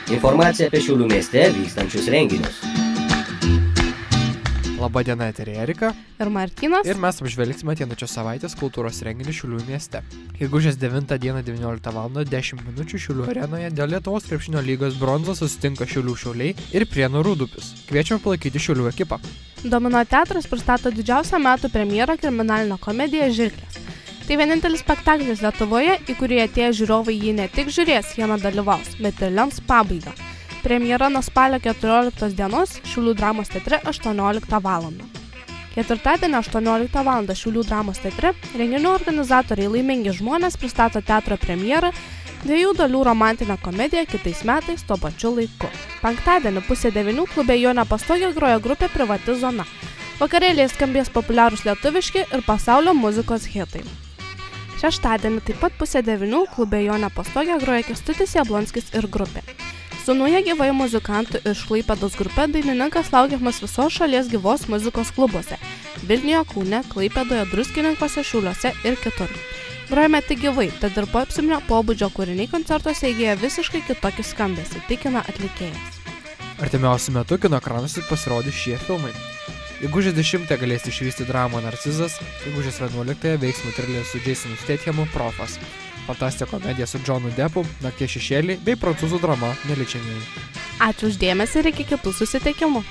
Informacija apie Šiaulių mieste vykstančius renginius. Labadiena, eterija Erika ir Martynas. Ir mes apžvelgsime ateinančios savaitės kultūros renginius Šiaulių mieste. Gegužės 9 dieną 19 val. 10 min. Šiaulių arenoje dėl Lietuvos krepšinio lygos bronzos susitinka Šiaulių Šiauliai ir Prienų Rūdupis. Kviečiame palaikyti Šiaulių ekipą. Domino teatras pristato didžiausią metų premjerą kriminalinę komediją Žirklės. Tai vienintelis spektaklis Lietuvoje, į kurį atėję žiūrovai jį ne tik žiūrės, jame dalyvaus, bet ir lems pabaigą. Premjera nuo spalio 14 dienos Šiaulių dramos teatre 18 val. Ketvirtadienį 18 val. Šiaulių dramos teatre renginių organizatoriai Laimingi žmonės pristato teatro premjerą 2 dalių romantinę komediją Kitais metais tuo pačiu laiku. Penktadienį 8:30 klube Jo nepastogė groja grupė Privati zona. Vakarėlyje skambės populiarūs lietuviški ir pasaulio muzikos hitai. Šeštadienį taip pat 8:30 klube Jo nepastogė groja Kęstutis Jablonskis ir grupė. Su nauja gyvai muzikantų iš Klaipėdos grupe dainininkas laukiamas visos šalies gyvos muzikos klubuose – Vilniuje, Kaune, Klaipėdoje, Druskininkuose, Šiauliuose ir kitur. Grojame tik gyvai, tad ir poepsiminio pobūdžio kūriniai koncertuose įgyja visiškai kitokį skambesį, tikina atlikėjas. Artimiausiu metu kino ekranuose pasirodys šie filmai. Gegužės 10 galės išvysti dramą Narcizas, gegužės 11 veiksmų trileris su Jasonu Stathamu Profas, fantastinė komedija su Johnu Deppu, Nakties šešėliai bei prancūzų drama Neliečiamieji. Ačiū už dėmesį ir iki kitų susitikimų.